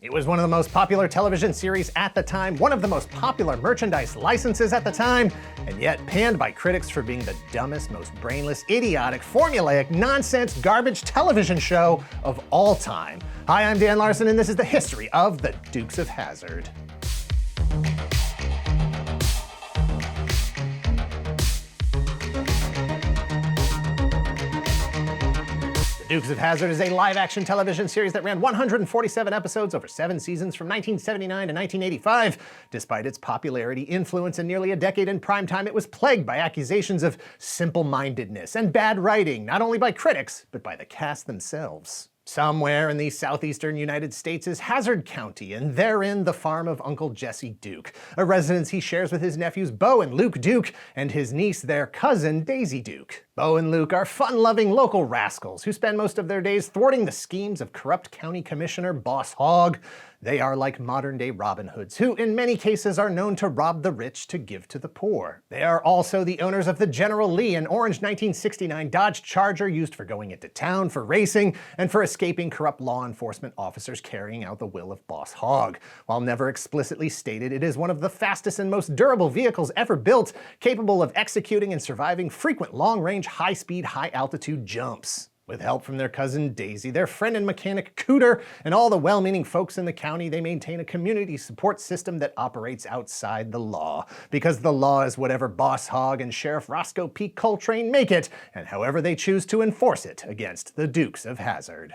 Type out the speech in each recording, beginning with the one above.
It was one of the most popular television series at the time, one of the most popular merchandise licenses at the time, and yet panned by critics for being the dumbest, most brainless, idiotic, formulaic, nonsense, garbage television show of all time. Hi, I'm Dan Larson, and this is the history of the Dukes of Hazzard. Dukes of Hazzard is a live-action television series that ran 147 episodes over 7 seasons from 1979 to 1985. Despite its popularity, influence, and nearly a decade in primetime, it was plagued by accusations of simple-mindedness and bad writing, not only by critics, but by the cast themselves. Somewhere in the southeastern United States is Hazzard County, and therein the farm of Uncle Jesse Duke, a residence he shares with his nephews Bo and Luke Duke, and his niece, their cousin, Daisy Duke. Bo and Luke are fun-loving local rascals who spend most of their days thwarting the schemes of corrupt county commissioner Boss Hogg. They are like modern-day Robin Hoods, who in many cases are known to rob the rich to give to the poor. They are also the owners of the General Lee, an orange 1969 Dodge Charger used for going into town, for racing, and for escaping corrupt law enforcement officers carrying out the will of Boss Hogg. While never explicitly stated, it is one of the fastest and most durable vehicles ever built, capable of executing and surviving frequent long-range, high-speed, high-altitude jumps. With help from their cousin Daisy, their friend and mechanic Cooter, and all the well-meaning folks in the county, they maintain a community support system that operates outside the law. Because the law is whatever Boss Hogg and Sheriff Roscoe P. Coltrane make it, and however they choose to enforce it against the Dukes of Hazzard.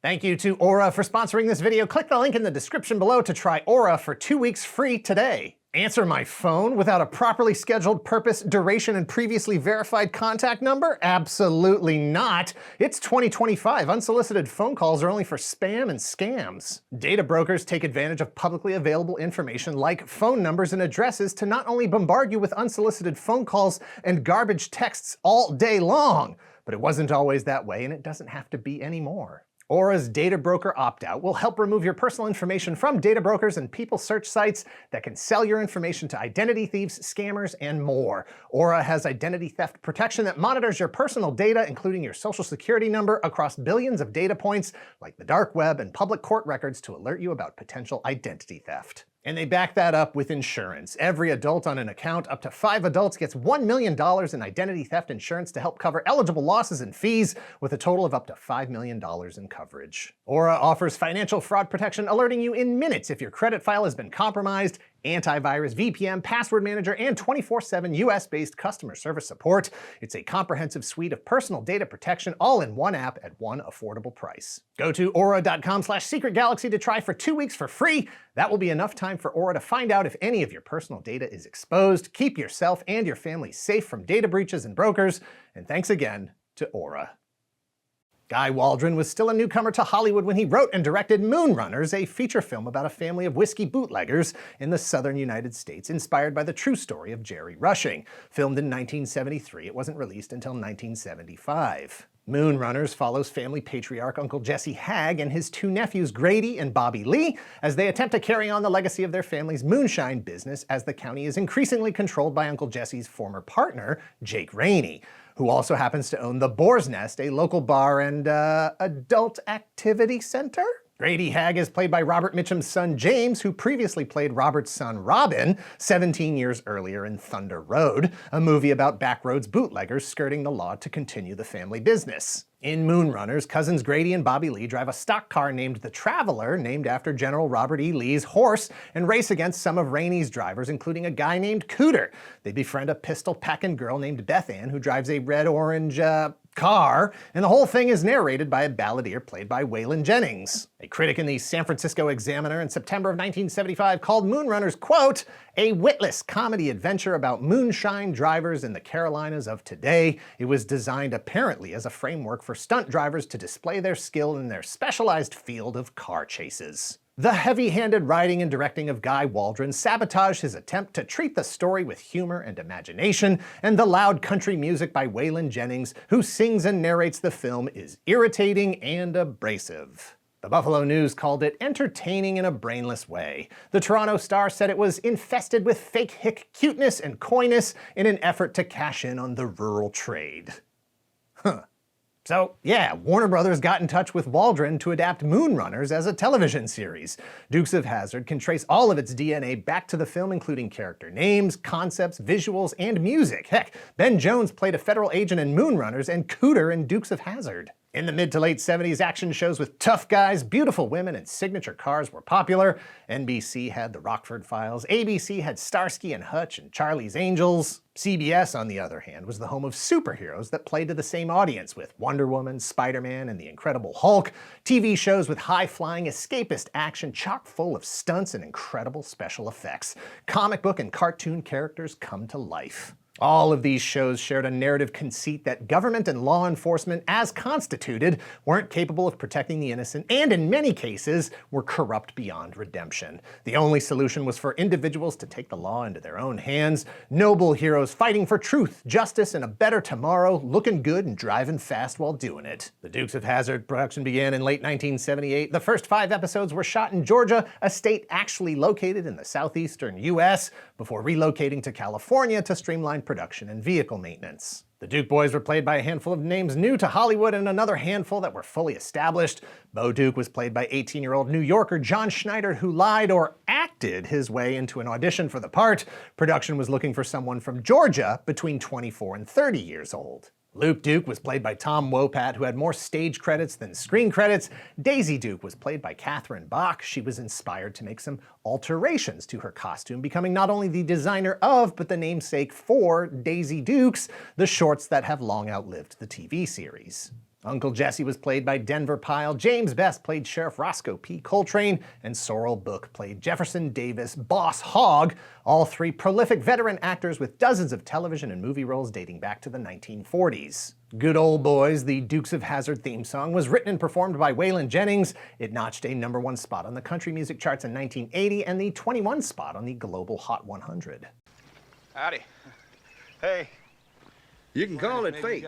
Thank you to Aura for sponsoring this video. Click the link in the description below to try Aura for 2 weeks free today. Answer my phone without a properly scheduled purpose, duration, and previously verified contact number? Absolutely not. It's 2025. Unsolicited phone calls are only for spam and scams. Data brokers take advantage of publicly available information like phone numbers and addresses to not only bombard you with unsolicited phone calls and garbage texts all day long, but it wasn't always that way, and it doesn't have to be anymore. Aura's Data Broker Opt-out will help remove your personal information from data brokers and people search sites that can sell your information to identity thieves, scammers, and more. Aura has identity theft protection that monitors your personal data, including your social security number, across billions of data points like the dark web and public court records to alert you about potential identity theft. And they back that up with insurance. Every adult on an account up to 5 adults gets $1 million in identity theft insurance to help cover eligible losses and fees, with a total of up to $5 million in coverage. Aura offers financial fraud protection, alerting you in minutes if your credit file has been compromised, antivirus, VPN, password manager, and 24/7 US-based customer service support. It's a comprehensive suite of personal data protection, all in one app at one affordable price. Go to aura.com/secretgalaxy to try for 2 weeks for free. That will be enough time for Aura to find out if any of your personal data is exposed. Keep yourself and your family safe from data breaches and brokers. And thanks again to Aura. Guy Waldron was still a newcomer to Hollywood when he wrote and directed Moonrunners, a feature film about a family of whiskey bootleggers in the southern United States, inspired by the true story of Jerry Rushing. Filmed in 1973, it wasn't released until 1975. Moonrunners follows family patriarch Uncle Jesse Hagg and his 2 nephews Grady and Bobby Lee as they attempt to carry on the legacy of their family's moonshine business as the county is increasingly controlled by Uncle Jesse's former partner, Jake Rainey, who also happens to own the Boar's Nest, a local bar and adult activity center? Grady Hagg is played by Robert Mitchum's son James, who previously played Robert's son Robin 17 years earlier in Thunder Road, a movie about backroads bootleggers skirting the law to continue the family business. In Moonrunners, cousins Grady and Bobby Lee drive a stock car named the Traveler, named after General Robert E. Lee's horse, and race against some of Rainey's drivers, including a guy named Cooter. They befriend a pistol-packing girl named Beth Ann, who drives a red-orange, car, and the whole thing is narrated by a balladeer played by Waylon Jennings. A critic in the San Francisco Examiner in September of 1975 called Moonrunners, quote, a witless comedy adventure about moonshine drivers in the Carolinas of today. It was designed apparently as a framework for stunt drivers to display their skill in their specialized field of car chases. The heavy-handed writing and directing of Guy Waldron sabotaged his attempt to treat the story with humor and imagination, and the loud country music by Waylon Jennings, who sings and narrates the film, is irritating and abrasive. The Buffalo News called it entertaining in a brainless way. The Toronto Star said it was infested with fake hick cuteness and coyness in an effort to cash in on the rural trade. Huh. So yeah, Warner Brothers got in touch with Waldron to adapt Moonrunners as a television series. Dukes of Hazzard can trace all of its DNA back to the film, including character names, concepts, visuals, and music. Heck, Ben Jones played a federal agent in Moonrunners and Cooter in Dukes of Hazzard. In the mid to late 70s, action shows with tough guys, beautiful women, and signature cars were popular. NBC had The Rockford Files, ABC had Starsky and Hutch and Charlie's Angels. CBS, on the other hand, was the home of superheroes that played to the same audience, with Wonder Woman, Spider-Man, and the Incredible Hulk. TV shows with high-flying, escapist action chock full of stunts and incredible special effects. Comic book and cartoon characters come to life. All of these shows shared a narrative conceit that government and law enforcement, as constituted, weren't capable of protecting the innocent, and in many cases, were corrupt beyond redemption. The only solution was for individuals to take the law into their own hands. Noble heroes fighting for truth, justice, and a better tomorrow, looking good and driving fast while doing it. The Dukes of Hazzard production began in late 1978. The first 5 episodes were shot in Georgia, a state actually located in the southeastern US, before relocating to California to streamline production and vehicle maintenance. The Duke boys were played by a handful of names new to Hollywood and another handful that were fully established. Bo Duke was played by 18-year-old New Yorker John Schneider, who lied or acted his way into an audition for the part. Production was looking for someone from Georgia between 24 and 30 years old. Luke Duke was played by Tom Wopat, who had more stage credits than screen credits. Daisy Duke was played by Catherine Bach. She was inspired to make some alterations to her costume, becoming not only the designer of, but the namesake for Daisy Dukes, the shorts that have long outlived the TV series. Uncle Jesse was played by Denver Pyle, James Best played Sheriff Roscoe P. Coltrane, and Sorrel Book played Jefferson Davis Boss Hogg, all 3 prolific veteran actors with dozens of television and movie roles dating back to the 1940s. Good Old Boys, the Dukes of Hazzard theme song, was written and performed by Waylon Jennings. It notched a #1 spot on the country music charts in 1980 and the 21 spot on the Global Hot 100. Howdy. Hey. You can call it fate.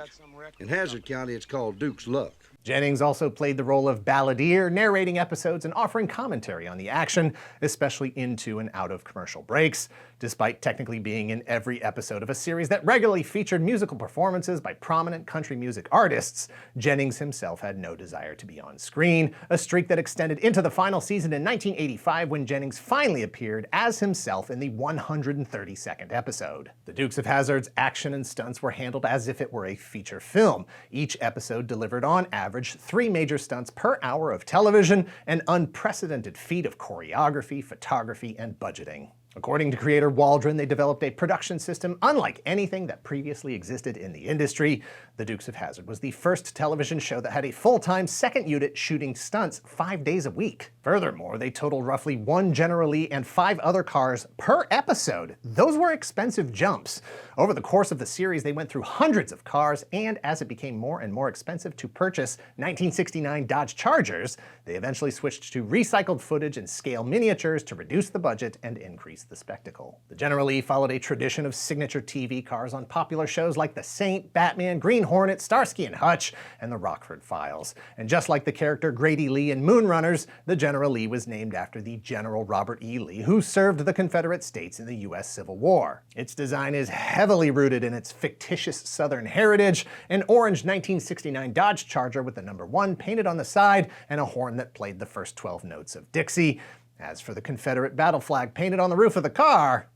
In Hazzard County, it's called Duke's Luck. Jennings also played the role of balladeer, narrating episodes and offering commentary on the action, especially into and out of commercial breaks. Despite technically being in every episode of a series that regularly featured musical performances by prominent country music artists, Jennings himself had no desire to be on screen, a streak that extended into the final season in 1985 when Jennings finally appeared as himself in the 132nd episode. The Dukes of Hazzard's action and stunts were handled as if it were a feature film. Each episode delivered on average 3 major stunts per hour of television, an unprecedented feat of choreography, photography, and budgeting. According to creator Waldron, they developed a production system unlike anything that previously existed in the industry. The Dukes of Hazzard was the first television show that had a full-time second unit shooting stunts 5 days a week. Furthermore, they totaled roughly 1 General Lee and 5 other cars per episode. Those were expensive jumps. Over the course of the series, they went through hundreds of cars, and as it became more and more expensive to purchase 1969 Dodge Chargers, they eventually switched to recycled footage and scale miniatures to reduce the budget and increase the spectacle. The General Lee followed a tradition of signature TV cars on popular shows like The Saint, Batman, Green Hornet, Starsky and Hutch, and The Rockford Files. And just like the character Grady Lee in Moonrunners, the General Lee was named after the General Robert E. Lee, who served the Confederate States in the U.S. Civil War. Its design is heavily rooted in its fictitious Southern heritage, an orange 1969 Dodge Charger with the #1 painted on the side and a horn that played the first 12 notes of Dixie. As for the Confederate battle flag painted on the roof of the car,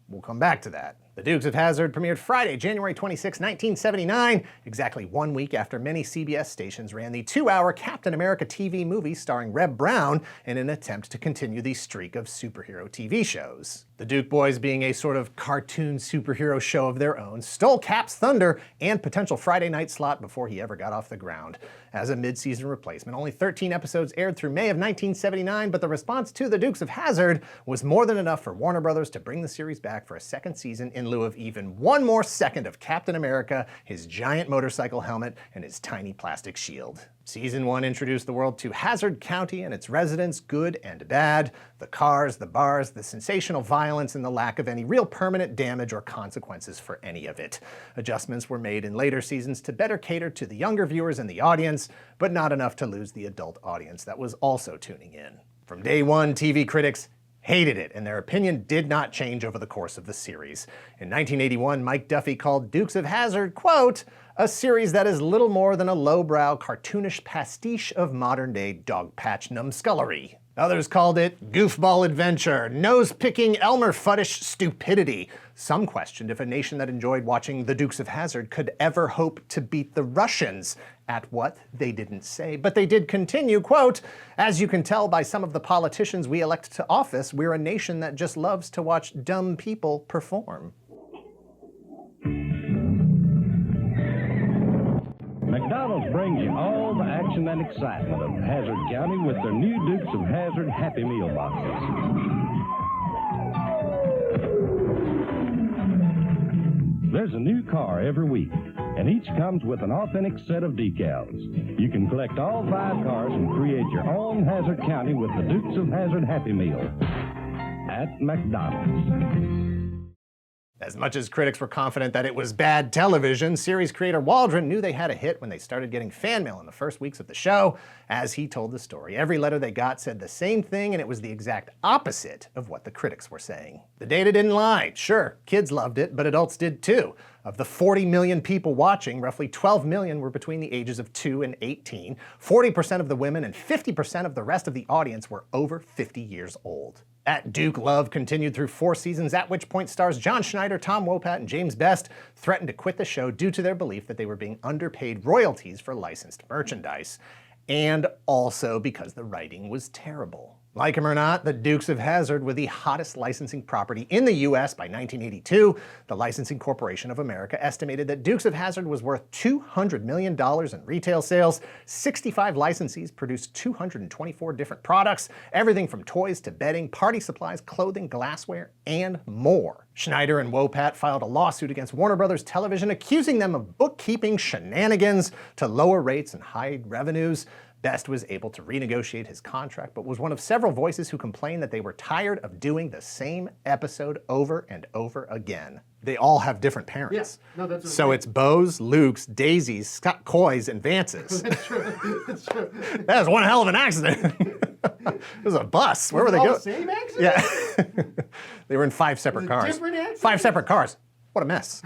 we'll come back to that. The Dukes of Hazzard premiered Friday, January 26, 1979, exactly 1 week after many CBS stations ran the 2-hour Captain America TV movie starring Reb Brown in an attempt to continue the streak of superhero TV shows. The Duke Boys, being a sort of cartoon superhero show of their own, stole Cap's thunder and potential Friday night slot before he ever got off the ground. As a mid-season replacement, only 13 episodes aired through May of 1979, but the response to The Dukes of Hazzard was more than enough for Warner Brothers to bring the series back for a second season in lieu of even 1 more second of Captain America, his giant motorcycle helmet, and his tiny plastic shield. Season 1 introduced the world to Hazzard County and its residents, good and bad, the cars, the bars, the sensational violence, and the lack of any real permanent damage or consequences for any of it. Adjustments were made in later seasons to better cater to the younger viewers in the audience, but not enough to lose the adult audience that was also tuning in. From day one, TV critics hated it, and their opinion did not change over the course of the series. In 1981, Mike Duffy called Dukes of Hazzard, quote, a series that is little more than a lowbrow, cartoonish pastiche of modern-day dog-patch numbskullery. Others called it goofball adventure, nose-picking Elmer Fuddish stupidity. Some questioned if a nation that enjoyed watching the Dukes of Hazzard could ever hope to beat the Russians. At what? They didn't say, but they did continue, quote, "As you can tell by some of the politicians we elect to office, we're a nation that just loves to watch dumb people perform." McDonald's brings you all the action and excitement of Hazzard County with their new Dukes of Hazzard Happy Meal boxes. There's a new car every week, and each comes with an authentic set of decals. You can collect all 5 cars and create your own Hazzard County with the Dukes of Hazzard Happy Meal at McDonald's. As much as critics were confident that it was bad television, series creator Waldron knew they had a hit when they started getting fan mail in the first weeks of the show. As he told the story, every letter they got said the same thing, and it was the exact opposite of what the critics were saying. The data didn't lie. Sure, kids loved it, but adults did too. Of the 40 million people watching, roughly 12 million were between the ages of 2 and 18. 40% of the women and 50% of the rest of the audience were over 50 years old. At Duke, love continued through 4 seasons, at which point stars John Schneider, Tom Wopat, and James Best threatened to quit the show due to their belief that they were being underpaid royalties for licensed merchandise, and also because the writing was terrible. Like him or not, the Dukes of Hazzard were the hottest licensing property in the US by 1982. The Licensing Corporation of America estimated that Dukes of Hazzard was worth $200 million in retail sales. 65 licensees produced 224 different products, everything from toys to bedding, party supplies, clothing, glassware, and more. Schneider and Wopat filed a lawsuit against Warner Brothers Television, accusing them of bookkeeping shenanigans to lower rates and hide revenues. Best was able to renegotiate his contract, but was one of several voices who complained that they were tired of doing the same episode over and over again. They all have different parents. Yeah, no, that's what so it's Bo's, Luke's, Daisy's, Scott Coy's, and Vance's. That's true. That's true. That was one hell of an accident. It was a bus. Where were they All going? the same accident? Yeah. They were in 5 separate cars. Different accidents? 5 separate cars. What a mess.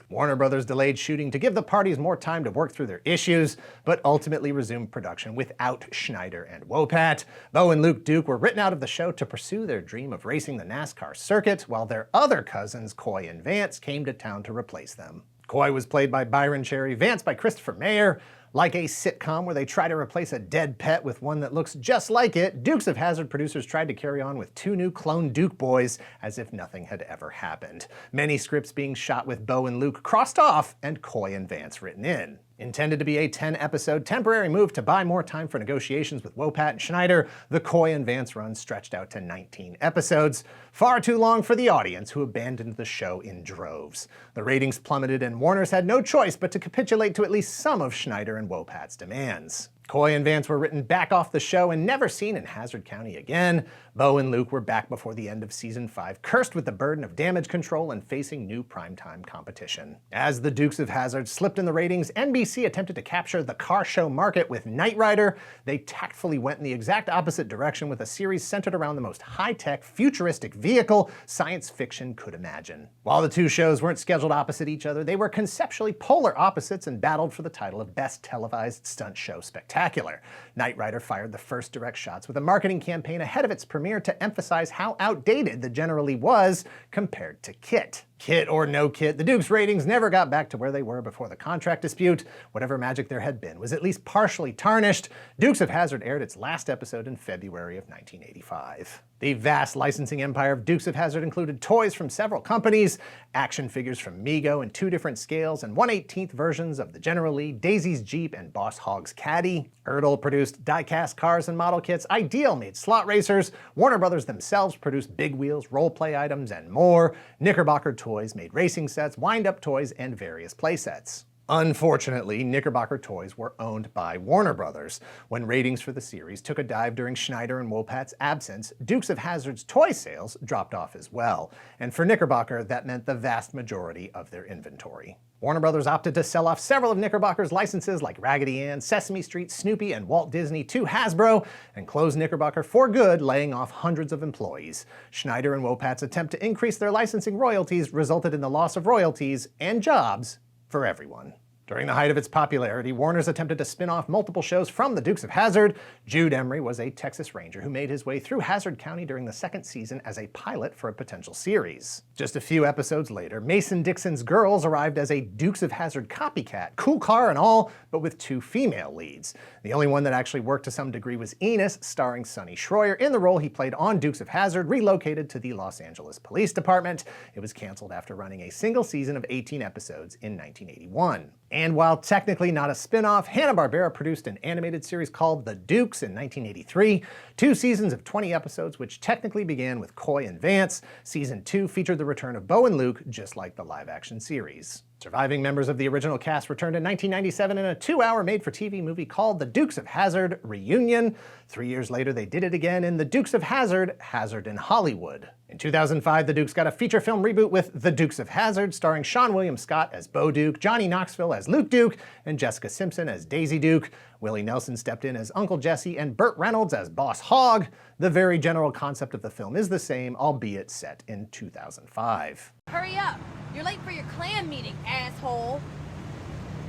Warner Brothers delayed shooting to give the parties more time to work through their issues, but ultimately resumed production without Schneider and Wopat. Bo and Luke Duke were written out of the show to pursue their dream of racing the NASCAR circuit, while their other cousins, Coy and Vance, came to town to replace them. Coy was played by Byron Cherry, Vance by Christopher Mayer. Like a sitcom where they try to replace a dead pet with one that looks just like it, Dukes of Hazzard producers tried to carry on with 2 new clone Duke boys as if nothing had ever happened. Many scripts being shot with Bo and Luke crossed off and Coy and Vance written in. Intended to be a 10-episode temporary move to buy more time for negotiations with Wopat and Schneider, the Coy and Vance run stretched out to 19 episodes. Far too long for the audience, who abandoned the show in droves. The ratings plummeted, and Warner's had no choice but to capitulate to at least some of Schneider and Wopat's demands. Coy and Vance were written back off the show and never seen in Hazzard County again. Bo and Luke were back before the end of season 5, cursed with the burden of damage control and facing new primetime competition. As the Dukes of Hazzard slipped in the ratings, NBC attempted to capture the car show market with Knight Rider. They tactfully went in the exact opposite direction with a series centered around the most high-tech, futuristic vehicle science fiction could imagine. While the 2 shows weren't scheduled opposite each other, they were conceptually polar opposites and battled for the title of Best Televised Stunt Show Spectacular. Knight Rider fired the first direct shots with a marketing campaign ahead of its premiere to emphasize how outdated the generally was compared to KITT. KITT or no KITT, the Dukes' ratings never got back to where they were before the contract dispute. Whatever magic there had been was at least partially tarnished. Dukes of Hazzard aired its last episode in February of 1985. The vast licensing empire of Dukes of Hazzard included toys from several companies, action figures from Mego in 2 different scales, and 1/18th versions of the General Lee, Daisy's Jeep, and Boss Hogg's Caddy. Ertl produced die-cast cars and model kits, Ideal made slot racers, Warner Brothers themselves produced big wheels, role-play items, and more. Knickerbocker Toys made racing sets, wind-up toys, and various playsets. Unfortunately, Knickerbocker Toys were owned by Warner Brothers. When ratings for the series took a dive during Schneider and Wopat's absence, Dukes of Hazzard's toy sales dropped off as well. And for Knickerbocker, that meant the vast majority of their inventory. Warner Brothers opted to sell off several of Knickerbocker's licenses like Raggedy Ann, Sesame Street, Snoopy, and Walt Disney to Hasbro, and closed Knickerbocker for good, laying off hundreds of employees. Schneider and Wopat's attempt to increase their licensing royalties resulted in the loss of royalties and jobs for everyone. During the height of its popularity, Warner's attempted to spin off multiple shows from the Dukes of Hazzard. Jude Emery was a Texas Ranger who made his way through Hazzard County during the second season as a pilot for a potential series. Just a few episodes later, Mason Dixon's Girls arrived as a Dukes of Hazzard copycat, cool car and all, but with 2 female leads. The only one that actually worked to some degree was Enos, starring Sonny Schroyer in the role he played on Dukes of Hazzard, relocated to the Los Angeles Police Department. It was canceled after running a single season of 18 episodes in 1981. And while technically not a spin-off, Hanna-Barbera produced an animated series called The Dukes in 1983, 2 seasons of 20 episodes which technically began with Coy and Vance. Season 2 featured the return of Bo and Luke, just like the live-action series. Surviving members of the original cast returned in 1997 in a 2-hour made-for-TV movie called The Dukes of Hazzard Reunion. 3 years later, they did it again in The Dukes of Hazzard, Hazzard in Hollywood. In 2005, the Dukes got a feature film reboot with The Dukes of Hazzard, starring Seann William Scott as Bo Duke, Johnny Knoxville as Luke Duke, and Jessica Simpson as Daisy Duke. Willie Nelson stepped in as Uncle Jesse and Burt Reynolds as Boss Hogg. The very general concept of the film is the same, albeit set in 2005. Hurry up! You're late for your clan meeting, asshole!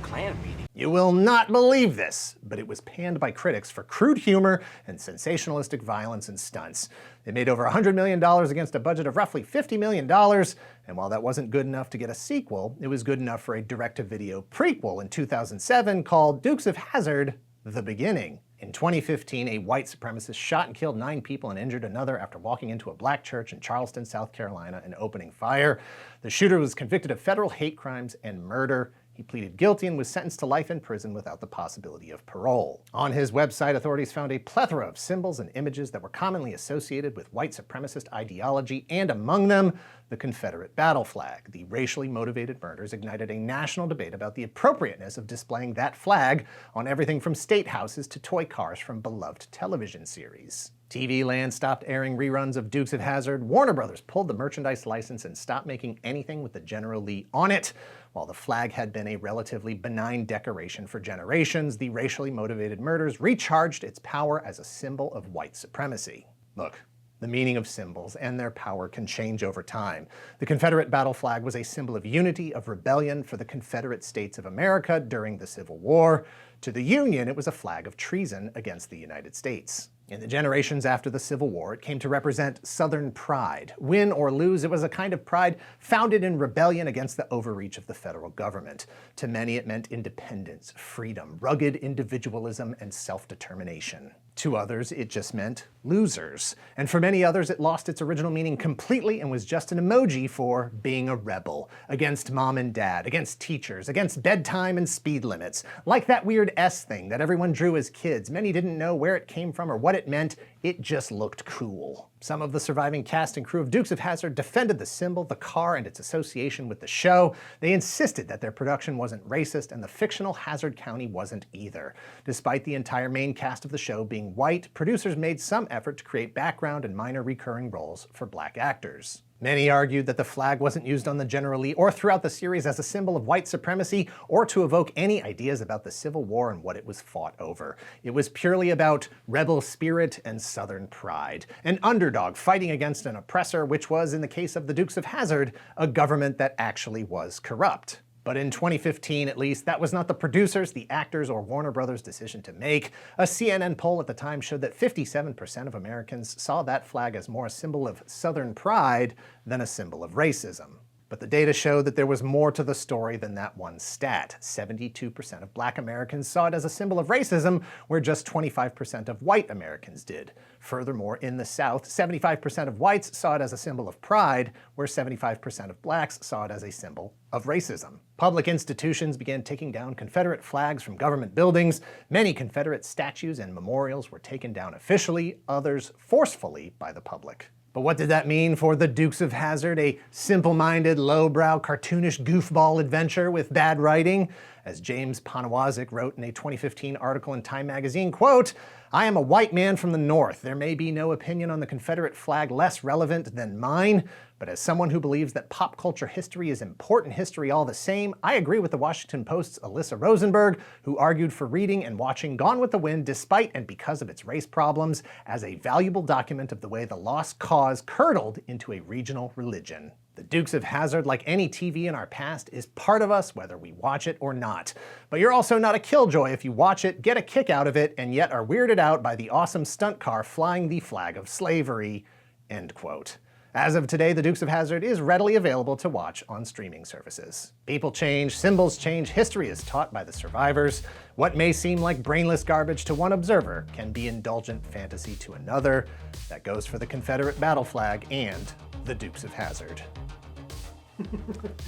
Clan meeting? You will not believe this, but it was panned by critics for crude humor and sensationalistic violence and stunts. It made over $100 million against a budget of roughly $50 million, and while that wasn't good enough to get a sequel, it was good enough for a direct-to-video prequel in 2007 called Dukes of Hazzard: The Beginning. In 2015, a white supremacist shot and killed 9 people and injured another after walking into a black church in Charleston, South Carolina, and opening fire. The shooter was convicted of federal hate crimes and murder. He pleaded guilty and was sentenced to life in prison without the possibility of parole. On his website, authorities found a plethora of symbols and images that were commonly associated with white supremacist ideology, and among them, the Confederate battle flag. The racially motivated murders ignited a national debate about the appropriateness of displaying that flag on everything from state houses to toy cars from beloved television series. TV Land stopped airing reruns of Dukes of Hazzard, Warner Brothers pulled the merchandise license and stopped making anything with the General Lee on it. While the flag had been a relatively benign decoration for generations, the racially motivated murders recharged its power as a symbol of white supremacy. Look, the meaning of symbols and their power can change over time. The Confederate battle flag was a symbol of unity, of rebellion for the Confederate States of America during the Civil War. To the Union, it was a flag of treason against the United States. In the generations after the Civil War, it came to represent Southern pride. Win or lose, it was a kind of pride founded in rebellion against the overreach of the federal government. To many, it meant independence, freedom, rugged individualism, and self-determination. To others, it just meant losers. And for many others, it lost its original meaning completely and was just an emoji for being a rebel, against mom and dad, against teachers, against bedtime and speed limits. Like that weird S thing that everyone drew as kids. Many didn't know where it came from or what it meant. It just looked cool. Some of the surviving cast and crew of Dukes of Hazzard defended the symbol, the car, and its association with the show. They insisted that their production wasn't racist and the fictional Hazzard County wasn't either. Despite the entire main cast of the show being white, producers made some effort to create background and minor recurring roles for black actors. Many argued that the flag wasn't used on the General Lee or throughout the series as a symbol of white supremacy or to evoke any ideas about the Civil War and what it was fought over. It was purely about rebel spirit and Southern pride, an underdog fighting against an oppressor, which was, in the case of the Dukes of Hazzard, a government that actually was corrupt. But in 2015, at least, that was not the producers, the actors, or Warner Brothers' decision to make. A CNN poll at the time showed that 57% of Americans saw that flag as more a symbol of Southern pride than a symbol of racism. But the data showed that there was more to the story than that one stat. 72% of black Americans saw it as a symbol of racism, where just 25% of white Americans did. Furthermore, in the South, 75% of whites saw it as a symbol of pride, where 75% of blacks saw it as a symbol of racism. Public institutions began taking down Confederate flags from government buildings. Many Confederate statues and memorials were taken down officially, others forcefully by the public. But what did that mean for the Dukes of Hazzard, a simple-minded, lowbrow, cartoonish goofball adventure with bad writing? As James Poniewozik wrote in a 2015 article in Time magazine, quote, "I am a white man from the North. There may be no opinion on the Confederate flag less relevant than mine, but as someone who believes that pop culture history is important history all the same, I agree with the Washington Post's Alyssa Rosenberg, who argued for reading and watching Gone with the Wind despite and because of its race problems as a valuable document of the way the lost cause curdled into a regional religion." The Dukes of Hazzard, like any TV in our past, is part of us whether we watch it or not. But you're also not a killjoy if you watch it, get a kick out of it, and yet are weirded out by the awesome stunt car flying the flag of slavery. End quote. As of today, The Dukes of Hazzard is readily available to watch on streaming services. People change, symbols change, history is taught by the survivors. What may seem like brainless garbage to one observer can be indulgent fantasy to another. That goes for the Confederate battle flag and The Dukes of Hazzard.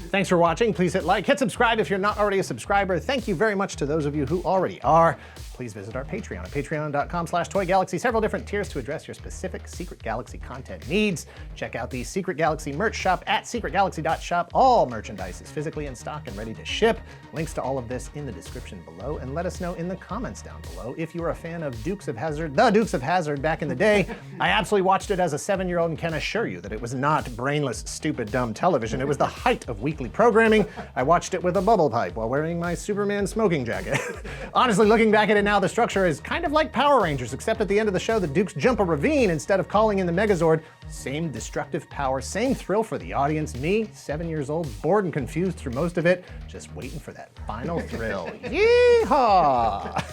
Thanks for watching. Please hit like, hit subscribe if you're not already a subscriber. Thank you very much to those of you who already are. Please visit our Patreon at patreon.com/toygalaxy. Several different tiers to address your specific Secret Galaxy content needs. Check out the Secret Galaxy merch shop at secretgalaxy.shop. All merchandise is physically in stock and ready to ship. Links to all of this in the description below, and let us know in the comments down below if you are a fan of Dukes of Hazzard, The Dukes of Hazzard back in the day. I absolutely watched it as a 7-year-old and can assure you that it was not brainless, stupid, dumb television. It was the height of weekly programming. I watched it with a bubble pipe while wearing my Superman smoking jacket. Honestly, looking back at it now, the structure is kind of like Power Rangers, except at the end of the show, the Dukes jump a ravine instead of calling in the Megazord. Same destructive power, same thrill for the audience. Me, 7 years old, bored and confused through most of it, just waiting for that final thrill. Yeehaw!